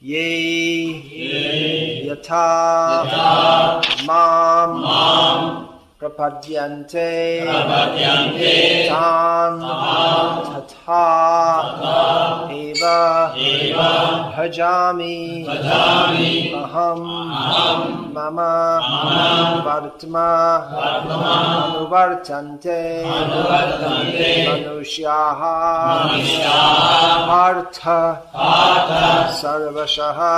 Ye yata mam prapadyante tan tata eva bhajami aham mama vartma anuvartante manusyaha partha sarvashaha.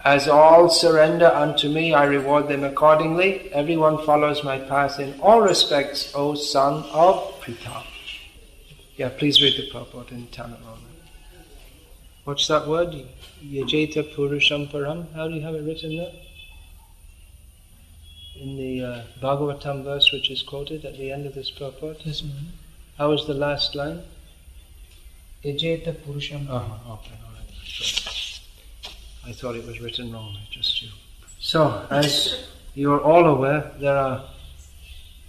As all surrender unto me, I reward them accordingly. Everyone follows my path in all respects, O son of Pritha. Yeah, please read the purport in Tamil. What's that word? Yajeta Purusham Param. How do you have it written there? In the Bhagavatam verse which is quoted at the end of this purport. Yes, ma'am. How was the last line? Yajeta Purusham. Okay, all right. I thought it was written wrong, just you. So, as you are all aware, there are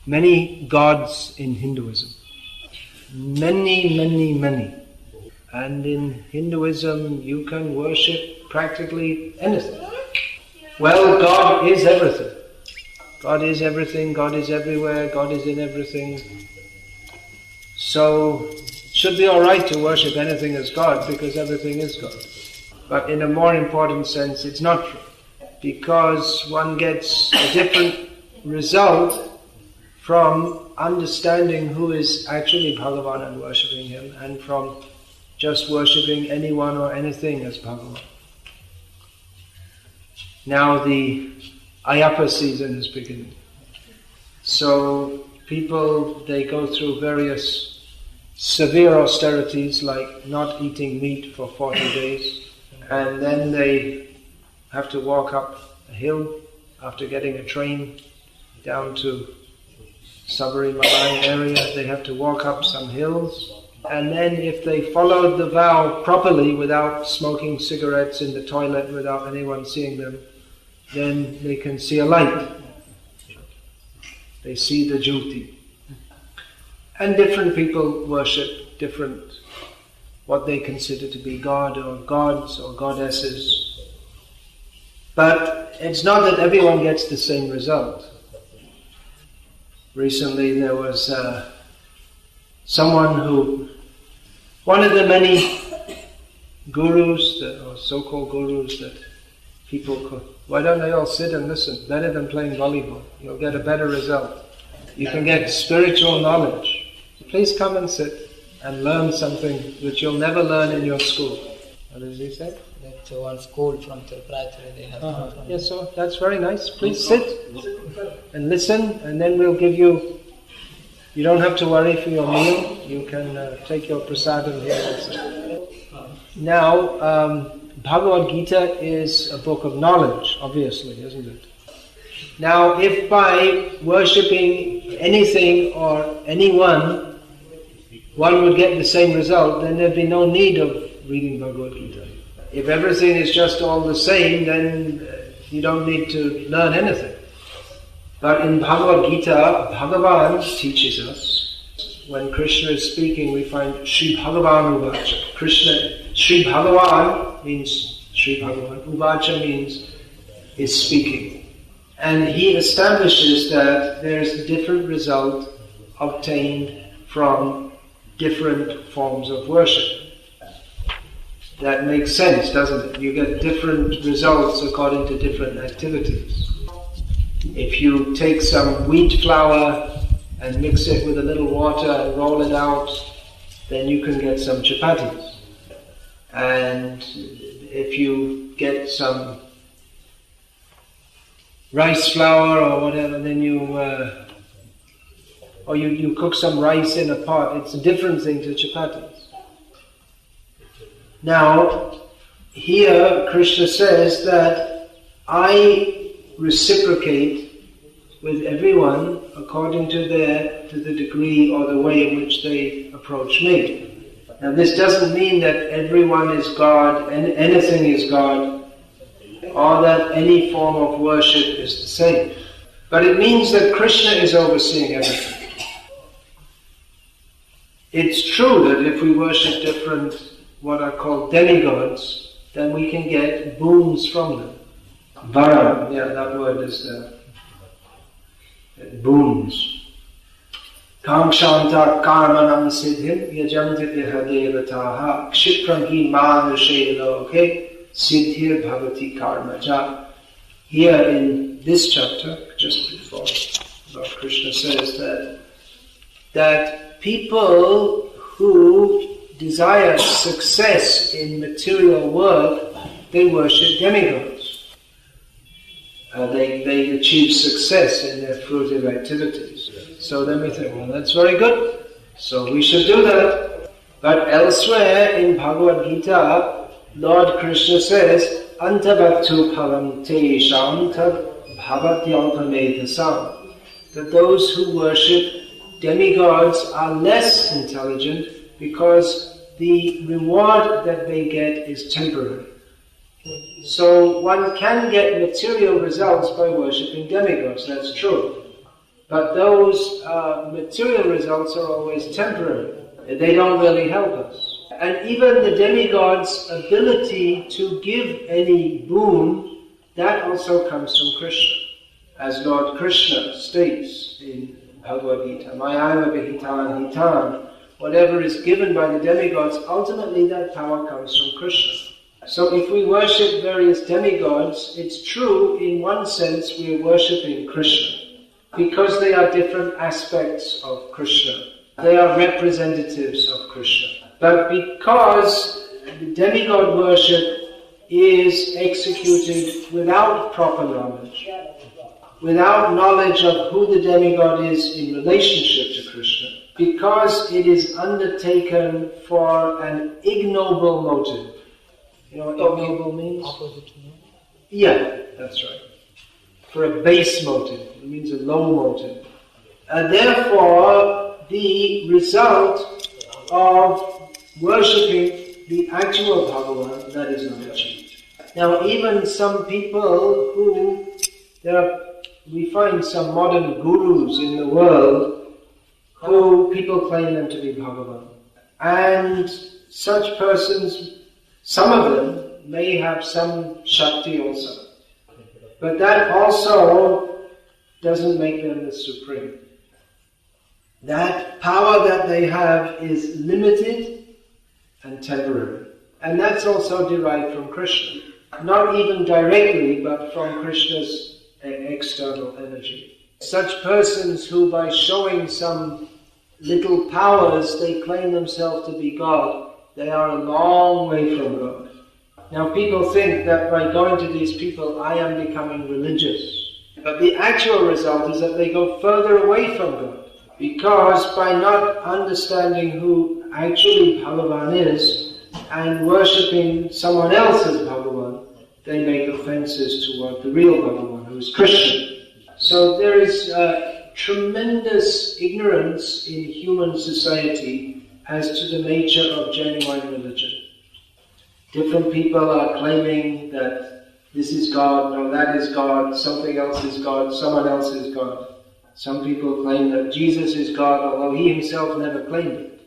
many gods in Hinduism. Many. And in Hinduism, you can worship practically anything. Well, God is everything. God is everything, God is everywhere, God is in everything. So, it should be alright to worship anything as God, because everything is God. But in a more important sense, it's not true. Because one gets a different result from understanding who is actually Bhagavan and worshipping him, and from just worshipping anyone or anything as Bhagavan. Now the Ayappa season is beginning. So people, they go through various severe austerities like not eating meat for 40 days. And then they have to walk up a hill after getting a train down to Sabarimala area. They have to walk up some hills. And then if they followed the vow properly without smoking cigarettes in the toilet without anyone seeing them, then they can see a light. They see the Jyoti. And different people worship different what they consider to be God or gods or goddesses. But it's not that everyone gets the same result. Recently there was one of the many gurus, or so-called gurus that people call, why don't they all sit and listen? Better than playing volleyball. You'll get a better result. You can get spiritual knowledge. Please come and sit and learn something which you'll never learn in your school. What does he say? That's one school from Tripurari they have. Yes, so that's very nice. Please sit and listen, and then we'll give you. You don't have to worry for your meal. You can take your prasadam here also. Now, Bhagavad Gita is a book of knowledge, obviously, isn't it? Now, if by worshipping anything or anyone, one would get the same result, then there'd be no need of reading Bhagavad Gita. If everything is just all the same, then you don't need to learn anything. But in Bhagavad Gita, Bhagavan teaches us. When Krishna is speaking, we find Sri Bhagavan Uvacha. Sri Bhagavan means Sri Bhagavan. Uvacha means is speaking. And he establishes that there's a different result obtained from different forms of worship. That makes sense, doesn't it? You get different results according to different activities. If you take some wheat flour and mix it with a little water and roll it out, then you can get some chapatis. And if you get some rice flour or whatever, then you cook some rice in a pot. It's a different thing to chapatis. Now, here Krishna says that I reciprocate with everyone according to the degree or the way in which they approach me. Now, this doesn't mean that everyone is God and anything is God, or that any form of worship is the same. But it means that Krishna is overseeing everything. It's true that if we worship different, what are called demigods, then we can get boons from them. Vara, yeah, that word is boons. Kamshanta karmanam siddhim yajamti devataha kshipram hi manushe loke siddhir bhavati karmaja. Here in this chapter, just before, Lord Krishna says that people who desire success in material work, they worship demigods. They achieve success in their fruitive activities. So then we think, well, that's very good. So we should do that. But elsewhere in Bhagavad Gita, Lord Krishna says, Antavattu phavam tesham tad bhavatyalpamedhasam. That those who worship demigods are less intelligent because the reward that they get is temporary. So one can get material results by worshipping demigods, that's true. But those material results are always temporary. They don't really help us. And even the demigod's ability to give any boon, that also comes from Krishna. As Lord Krishna states in Bhagavad Gita, Mayaiva vihitan hitan, whatever is given by the demigods, ultimately that power comes from Krishna. So if we worship various demigods, it's true, in one sense we are worshipping Krishna, because they are different aspects of Krishna. They are representatives of Krishna. But because the demigod worship is executed without proper knowledge, without knowledge of who the demigod is in relationship to Krishna, because it is undertaken for an ignoble motive. You know what ignoble means? Opposite. Yeah, that's right. For a base motive. It means a low motive. Therefore, the result of worshipping the actual Bhagavan, that is not achieved. Now, even some people who, we find some modern gurus in the world who people claim them to be Bhagavan. And such persons, some of them may have some Shakti also. But that also doesn't make them the supreme. That power that they have is limited and temporary. And that's also derived from Krishna. Not even directly, but from Krishna's external energy. Such persons who, by showing some little powers, they claim themselves to be God, they are a long way from God. Now people think that by going to these people, I am becoming religious. But the actual result is that they go further away from God. Because by not understanding who actually Bhagavan is, and worshipping someone else as Bhagavan, they make offenses toward the real Bhagavan, who is Krishna. So there is tremendous ignorance in human society as to the nature of genuine religion. Different people are claiming that this is God, no, that is God, something else is God, someone else is God. Some people claim that Jesus is God, although he himself never claimed it.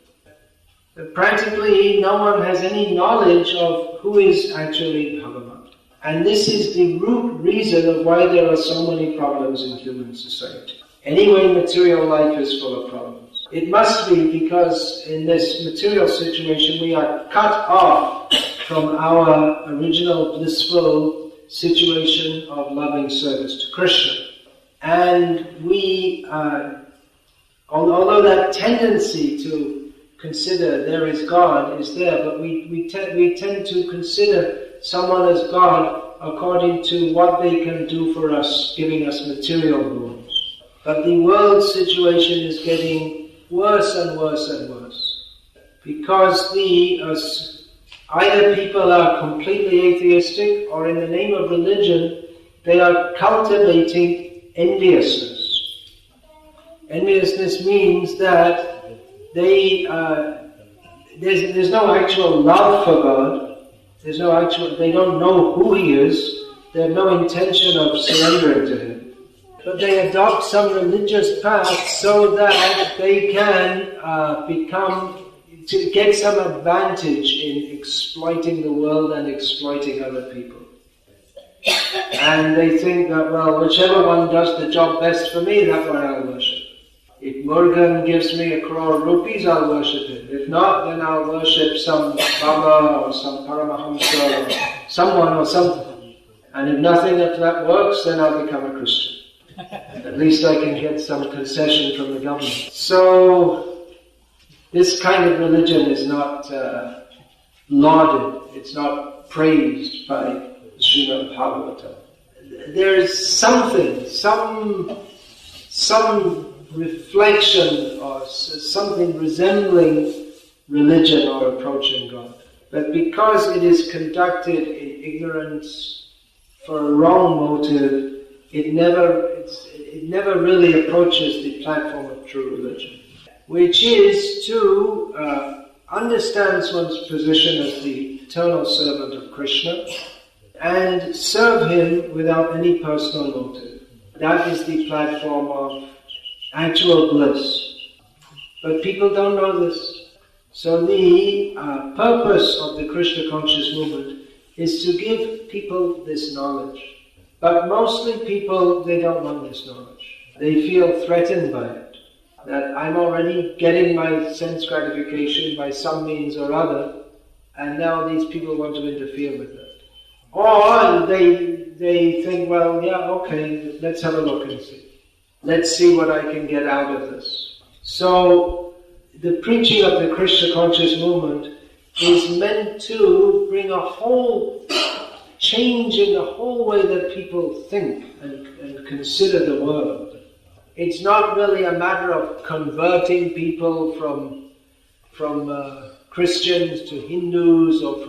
But practically no one has any knowledge of who is actually Bhagavan. And this is the root reason of why there are so many problems in human society. Anyway, material life is full of problems. It must be because in this material situation we are cut off from our original blissful situation of loving service to Krishna. And we, although that tendency to consider there is God is there, but we tend to consider someone as God according to what they can do for us, giving us material boons. But the world situation is getting worse and worse and worse. Because either people are completely atheistic, or in the name of religion, they are cultivating enviousness. Enviousness means that there's no actual love for God. They don't know who He is. They have no intention of surrendering to Him. But they adopt some religious path so that they can become to get some advantage in exploiting the world and exploiting other people. And they think that, well, whichever one does the job best for me, that's what I'll worship. If Murugan gives me 1 crore rupees, I'll worship him. If not, then I'll worship some Baba or some Paramahamsa or someone or something. And if nothing of that works, then I'll become a Christian. At least I can get some concession from the government. So, this kind of religion is not lauded. It's not praised by the Srimad Bhagavatam. There's something, some reflection or something resembling religion or approaching God. But because it is conducted in ignorance for a wrong motive, it never really approaches the platform of true religion, which is to understand one's position as the eternal servant of Krishna and serve him without any personal motive. That is the platform of actual bliss. But people don't know this. So the purpose of the Krishna conscious movement is to give people this knowledge. But mostly people, they don't want this knowledge. They feel threatened by it. That I'm already getting my sense gratification by some means or other, and now these people want to interfere with that. Or they think, well, yeah, okay, let's have a look and see. Let's see what I can get out of this. So, the preaching of the Krishna conscious movement is meant to bring a whole change in the whole way that people think and consider the world. It's not really a matter of converting people from Christians to Hindus or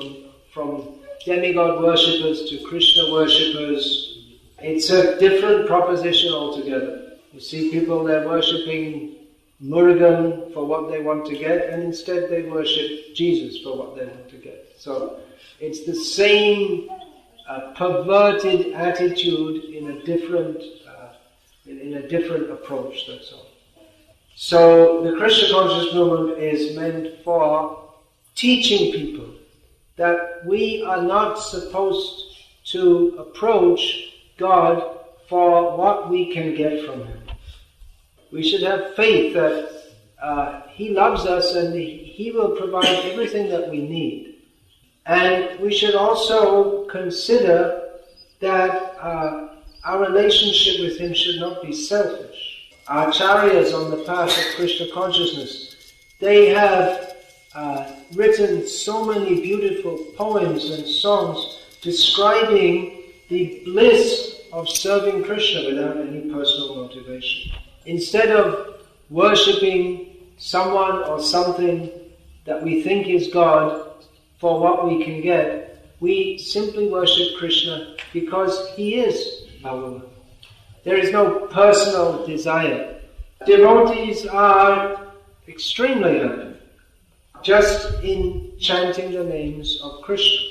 from demigod worshippers to Krishna worshippers. It's a different proposition altogether. You see people, they're worshipping Murugan for what they want to get, and instead they worship Jesus for what they want to get. So it's the same perverted attitude in a different approach, that's all. So the Krishna conscious movement is meant for teaching people that we are not supposed to approach God for what we can get from Him. We should have faith that He loves us and He will provide everything that we need. And we should also consider that our relationship with Him should not be selfish. Our acharyas on the path of Krishna consciousness, they have written so many beautiful poems and songs describing the bliss of serving Krishna without any personal motivation. Instead of worshipping someone or something that we think is God for what we can get, we simply worship Krishna because He is our Lord. There is no personal desire. Devotees are extremely happy just in chanting the names of Krishna,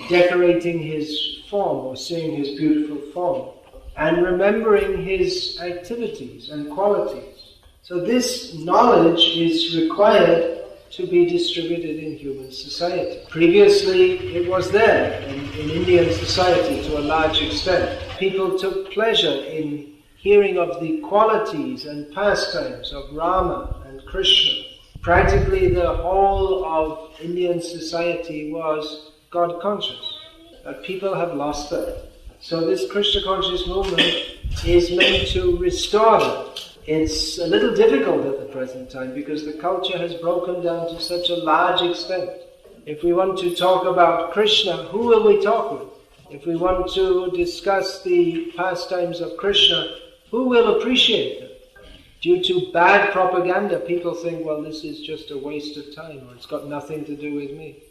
decorating His form or seeing His beautiful form, and remembering His activities and qualities. So this knowledge is required to be distributed in human society. Previously it was there in Indian society to a large extent. People took pleasure in hearing of the qualities and pastimes of Rama and Krishna. Practically the whole of Indian society was God conscious. But people have lost that. So this Krishna conscious movement is meant to restore that. It's a little difficult at the present time because the culture has broken down to such a large extent. If we want to talk about Krishna, who will we talk with? If we want to discuss the pastimes of Krishna, who will appreciate them? Due to bad propaganda, people think, well, this is just a waste of time, or it's got nothing to do with me.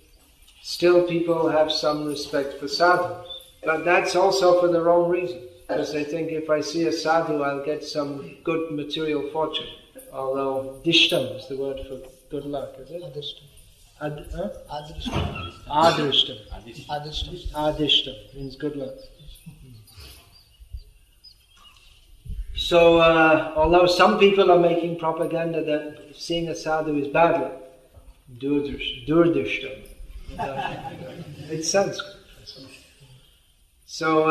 Still, people have some respect for sadhus. But that's also for the wrong reason. Because they think if I see a sadhu, I'll get some good material fortune. Although dishtam is the word for good luck, is it? Adrishtam. Adrishtam. Adrishtam. Adrishtam means good luck. So, although some people are making propaganda that seeing a sadhu is bad luck, Durdishtam. It's Sanskrit. So,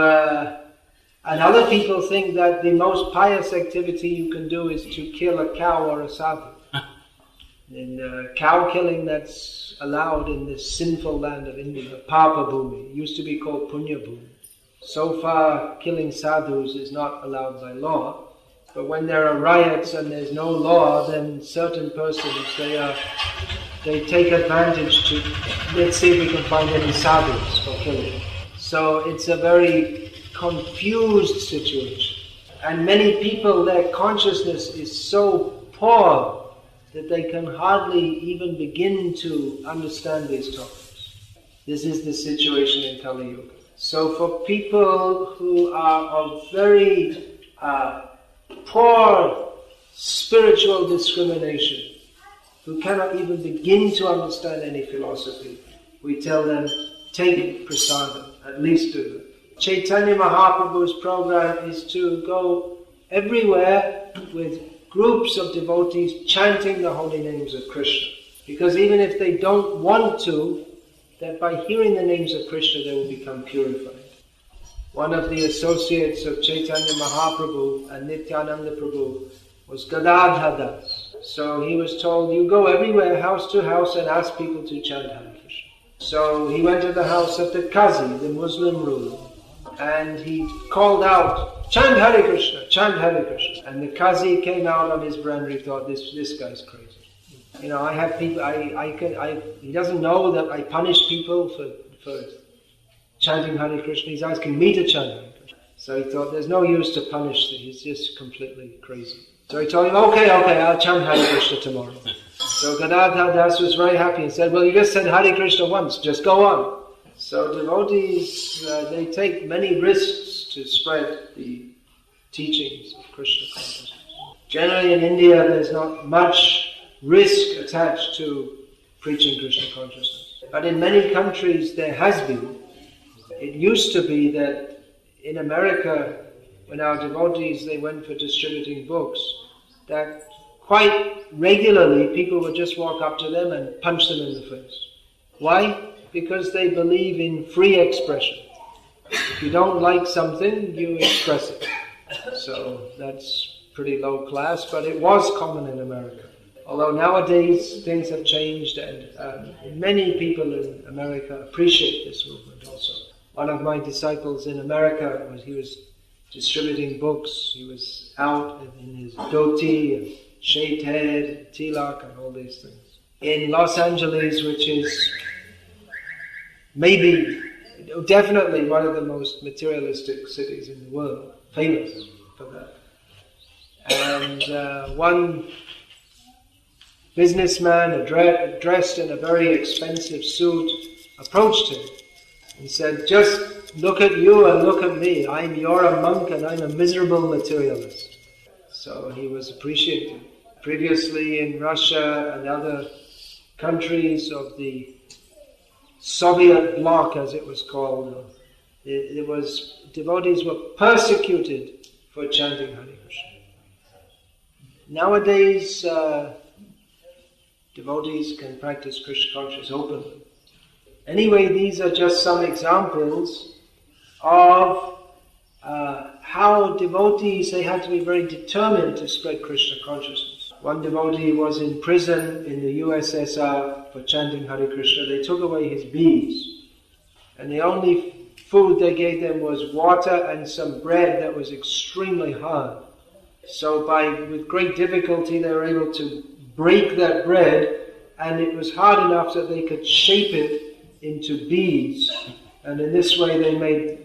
and other people think that the most pious activity you can do is to kill a cow or a sadhu. And cow killing that's allowed in this sinful land of India, Papa Bhumi, it used to be called Punya Bhumi. So far, killing sadhus is not allowed by law, but when there are riots and there's no law, then certain persons, they take advantage to, let's see if we can find any sadhus for killing. So it's a very confused situation. And many people, their consciousness is so poor that they can hardly even begin to understand these topics. This is the situation in Kali Yuga. So for people who are of very poor spiritual discrimination, who cannot even begin to understand any philosophy, we tell them, take prasadam, at least do that. Chaitanya Mahaprabhu's program is to go everywhere with groups of devotees chanting the holy names of Krishna. Because even if they don't want to, that by hearing the names of Krishna they will become purified. One of the associates of Chaitanya Mahaprabhu and Nityananda Prabhu was Gadadhar Das. So he was told, you go everywhere, house to house, and ask people to chant Hare Krishna. So he went to the house of the Qazi, the Muslim ruler, and he called out, chant Hare Krishna, chant Hare Krishna. And the Qazi came out on his veranda, thought, this guy's crazy. You know, I have people, he doesn't know that I punish people for chanting Hare Krishna. He's asking me to chant Hare Krishna. So he thought, there's no use to punish him, he's just completely crazy. So he told him, okay, I'll chant Hare Krishna tomorrow. So Gadadhar Das was very happy and said, well, you just said Hare Krishna once, just go on. So devotees, they take many risks to spread the teachings of Krishna consciousness. Generally in India there's not much risk attached to preaching Krishna consciousness. But in many countries there has been. It used to be that in America, when our devotees, they went for distributing books, that quite regularly people would just walk up to them and punch them in the face. Why? Because they believe in free expression. If you don't like something, you express it. So that's pretty low class, but it was common in America. Although nowadays things have changed and many people in America appreciate this movement also. One of my disciples in America, he was distributing books, he was out in his dhoti and shaved head, tilak and all these things. In Los Angeles, which is definitely one of the most materialistic cities in the world, famous for that. And one businessman dressed in a very expensive suit approached him and said, just look at you and look at me. You're a monk and I'm a miserable materialist. So he was appreciated. Previously in Russia and other countries of the Soviet bloc, as it was called, devotees were persecuted for chanting Hare Krishna. Nowadays, devotees can practice Krishna consciousness openly. Anyway, these are just some examples of how devotees, they had to be very determined to spread Krishna consciousness. One devotee was in prison in the USSR for chanting Hare Krishna. They took away his beads, and the only food they gave them was water and some bread that was extremely hard. So with great difficulty they were able to break that bread, and it was hard enough that they could shape it into beads, and in this way they made,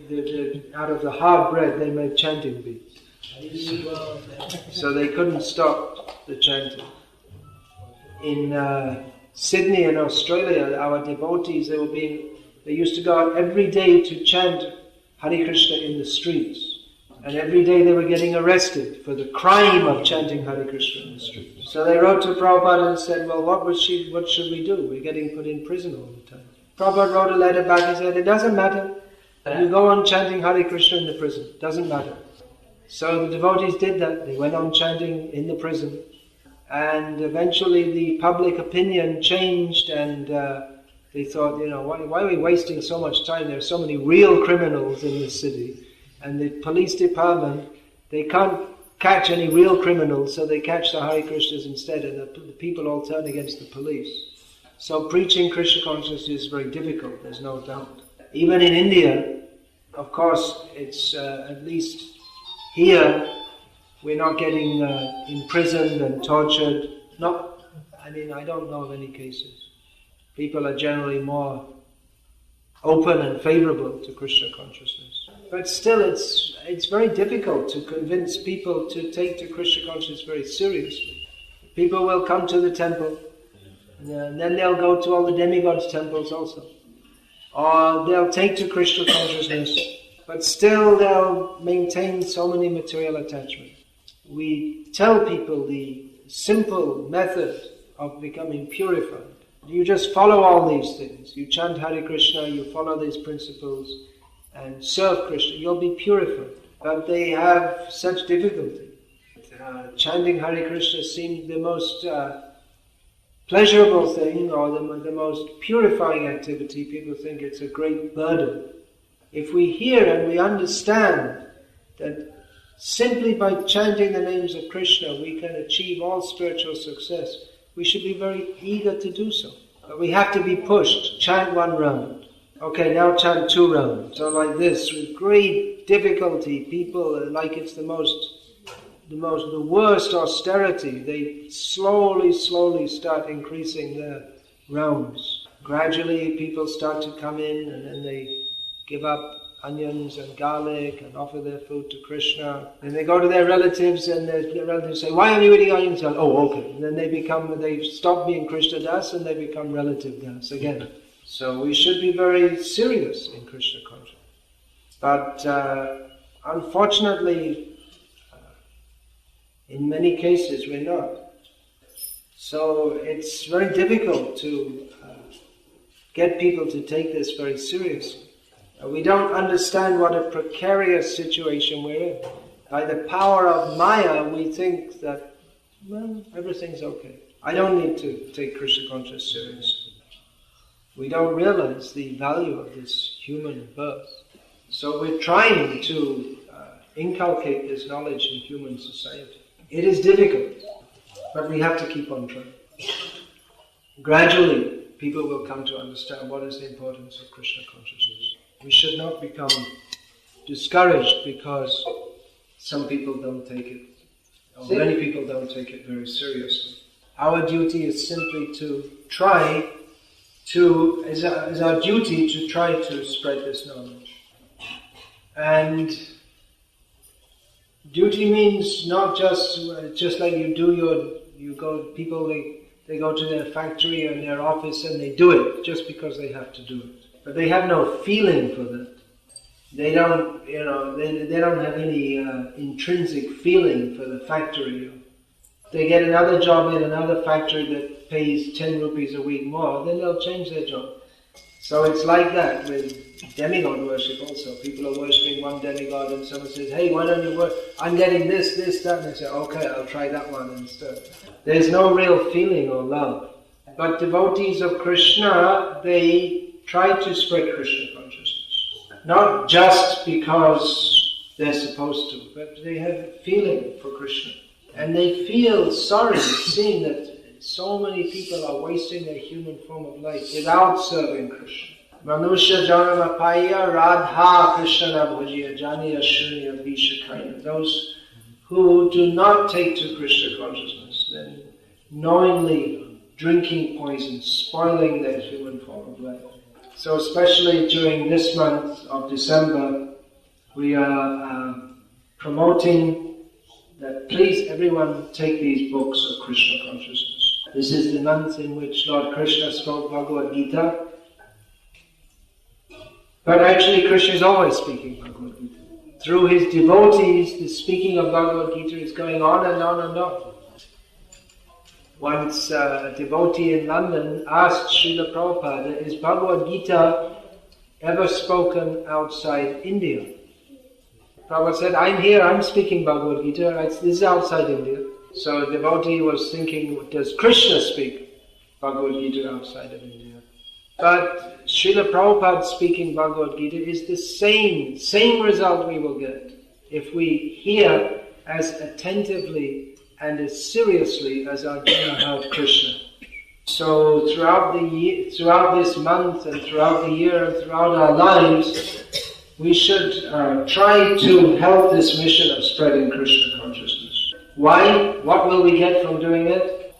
out of the hard bread, they made chanting beads. So they couldn't stop the chanting. In Sydney in Australia, our devotees, they used to go out every day to chant Hare Krishna in the streets. And every day they were getting arrested for the crime of chanting Hare Krishna in the streets. So they wrote to Prabhupada and said, well, what should we do? We're getting put in prison all the time. Prabhupada wrote a letter back and said, it doesn't matter. You go on chanting Hare Krishna in the prison. It doesn't matter. So the devotees did that. They went on chanting in the prison. And eventually the public opinion changed, and they thought, why are we wasting so much time? There are so many real criminals in this city. And the police department, they can't catch any real criminals, so they catch the Hare Krishnas instead, and the people all turn against the police. So preaching Krishna consciousness is very difficult, there's no doubt. Even in India, of course, it's at least here, we're not getting imprisoned and tortured. I don't know of any cases. People are generally more open and favorable to Krishna consciousness. But still, it's very difficult to convince people to take to Krishna consciousness very seriously. People will come to the temple, and then they'll go to all the demigods' temples also. Or they'll take to Krishna consciousness, but still they'll maintain so many material attachments. We tell people the simple method of becoming purified. You just follow all these things. You chant Hare Krishna, you follow these principles, and serve Krishna, you'll be purified. But they have such difficulty. Chanting Hare Krishna seems the most pleasurable thing, or the most purifying activity. People think it's a great burden. If we hear and we understand that simply by chanting the names of Krishna we can achieve all spiritual success, we should be very eager to do so. But we have to be pushed. Chant 1 round. Okay, now chant 2 rounds. So like this, with great difficulty, people, like it's the worst austerity, they slowly start increasing their rounds. Gradually people start to come in, and then they give up onions and garlic and offer their food to Krishna. Then they go to their relatives, and their relatives say, "Why are you eating onions?" Oh, okay. And then they stop being Krishna Das and they become relative Das again. So we should be very serious in Krishna consciousness. But unfortunately, in many cases we're not. So it's very difficult to get people to take this very seriously. We don't understand what a precarious situation we're in. By the power of Maya, we think that, everything's okay. I don't need to take Krishna consciousness seriously. We don't realize the value of this human birth. So we're trying to inculcate this knowledge in human society. It is difficult, but we have to keep on trying. Gradually, people will come to understand what is the importance of Krishna consciousness. We should not become discouraged because some people don't take it, or many people don't take it very seriously. Our duty is simply to try to, is our duty to try to spread this knowledge. And duty means not just like people they go to their factory or their office and they do it just because they have to do it. But they have no feeling for that. They don't, they don't have any intrinsic feeling for the factory. If they get another job in another factory that pays 10 rupees a week more, then they'll change their job. So it's like that with demigod worship also. People are worshipping one demigod and someone says, "Hey, why don't you worship? I'm getting this, that," and they say, "Okay, I'll try that one instead." There's no real feeling or love. But devotees of Krishna, they try to spread Krishna consciousness. Not just because they're supposed to, but they have a feeling for Krishna. And they feel sorry seeing that so many people are wasting their human form of life without serving Krishna. Manusya janama paya radha krishna bhajiya janiya shunya vishakaya. Those who do not take to Krishna consciousness, then knowingly drinking poison, spoiling their human form of life. So especially during this month of December, we are promoting that please everyone take these books of Krishna consciousness. This is the month in which Lord Krishna spoke Bhagavad Gita. But actually Krishna is always speaking Bhagavad Gita. Through his devotees, the speaking of Bhagavad Gita is going on and on and on. Once a devotee in London asked Srila Prabhupada, "Is Bhagavad Gita ever spoken outside India?" Prabhupada said, "I'm here, I'm speaking Bhagavad Gita, this is outside India." So a devotee was thinking, does Krishna speak Bhagavad Gita outside of India? But Srila Prabhupada speaking Bhagavad Gita is the same result we will get if we hear as attentively and as seriously as Arjuna heard Krishna. So throughout this month and throughout the year and throughout our lives, we should try to help this mission of spreading Krishna consciousness. Why? What will we get from doing it?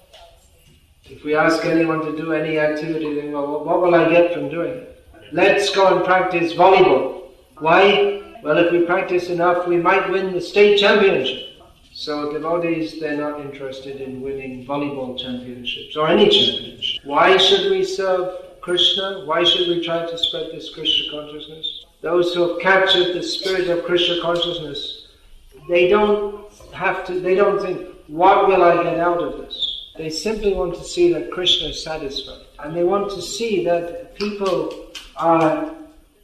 If we ask anyone to do any activity, they go, well, what will I get from doing it? Let's go and practice volleyball. Why? Well, if we practice enough, we might win the state championship. So devotees, they're not interested in winning volleyball championships or any championship. Why should we serve Krishna? Why should we try to spread this Krishna consciousness? Those who have captured the spirit of Krishna consciousness, they don't think, what will I get out of this? They simply want to see that Krishna is satisfied. And they want to see that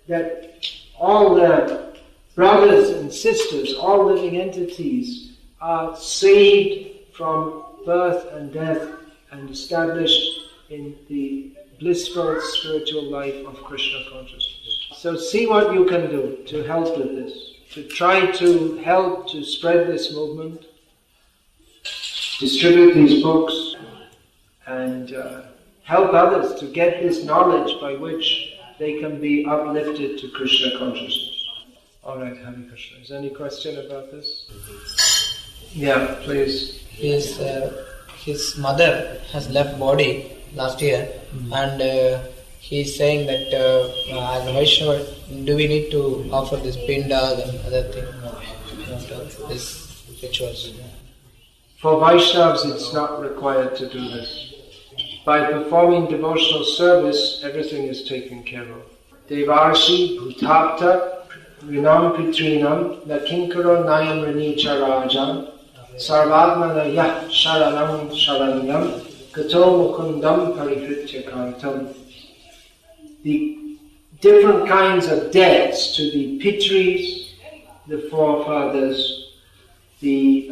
that all their brothers and sisters, all living entities, are saved from birth and death and established in the blissful spiritual life of Krishna consciousness. So see what you can do to help with this, to try to help to spread this movement, distribute these books, and help others to get this knowledge by which they can be uplifted to Krishna consciousness. All right, Hare Krishna. Is there any question about this? Yeah, please. His mother has left body last year, and he's saying that as a Vaishnava, do we need to offer this pindas and other things, this rituals? For Vaishnavas, it's not required to do this. By performing devotional service, everything is taken care of. Devarshi bhutapta rinam pitrinam nakinkaro nayam ranicha rajan sarvatmana yah sharanam sharanyam gato mukundam parihritya kartam. The different kinds of debts to the pitris, the forefathers, the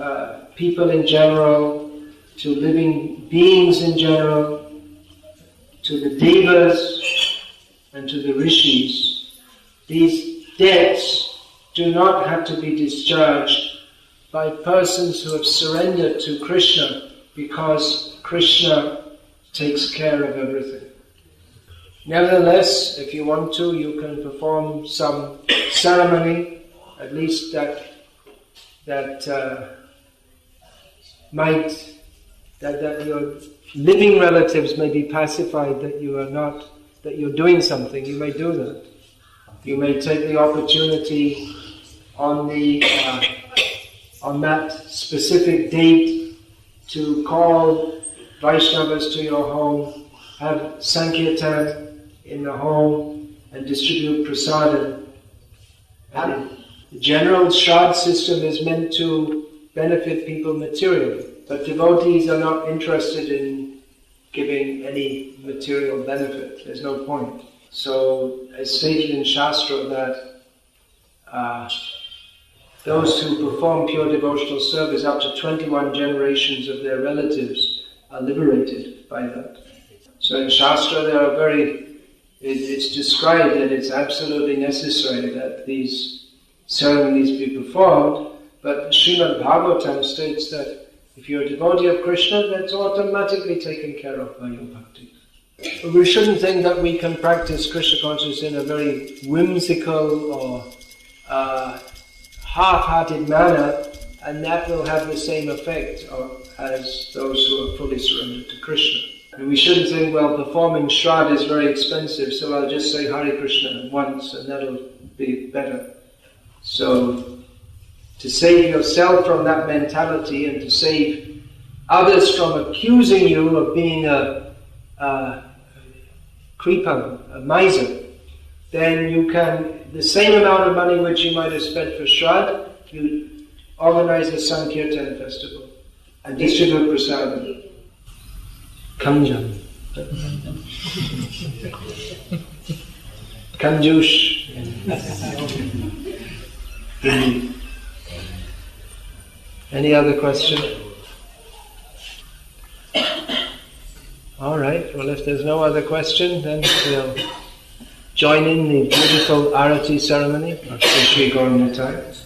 people in general, to living beings in general, to the devas and to the rishis. These debts do not have to be discharged by persons who have surrendered to Krishna, because Krishna takes care of everything. Nevertheless, if you want to, you can perform some ceremony, at least that your living relatives may be pacified that you're doing something. You may do that. You may take the opportunity on that specific date to call Vaishnavas to your home, have Sankirtan in the home, and distribute prasadam. The general Shraddha system is meant to benefit people materially, but devotees are not interested in giving any material benefit. There's no point. So, as stated in Shastra, that those who perform pure devotional service, up to 21 generations of their relatives are liberated by that. So in Shastra it's described that it's absolutely necessary that these ceremonies be performed, but Srimad Bhagavatam states that if you're a devotee of Krishna, that's automatically taken care of by your bhakti. But we shouldn't think that we can practice Krishna consciousness in a very whimsical or half-hearted manner, and that will have the same effect as those who are fully surrendered to Krishna. And we shouldn't think, well, performing Shraddha is very expensive, so I'll just say Hare Krishna once and that'll be better. So, to save yourself from that mentality and to save others from accusing you of being a kripan, a miser, then you can, the same amount of money which you might have spent for Shraddha, you organize a Sankirtan festival and distribute prasadam. Kanjam. Kanjush. Any other question? All right, well, if there's no other question, then we'll join in the beautiful Arati ceremony of Shri Gaura Nitai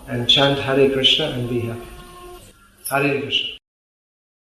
and chant Hare Krishna and be happy. Hare Krishna.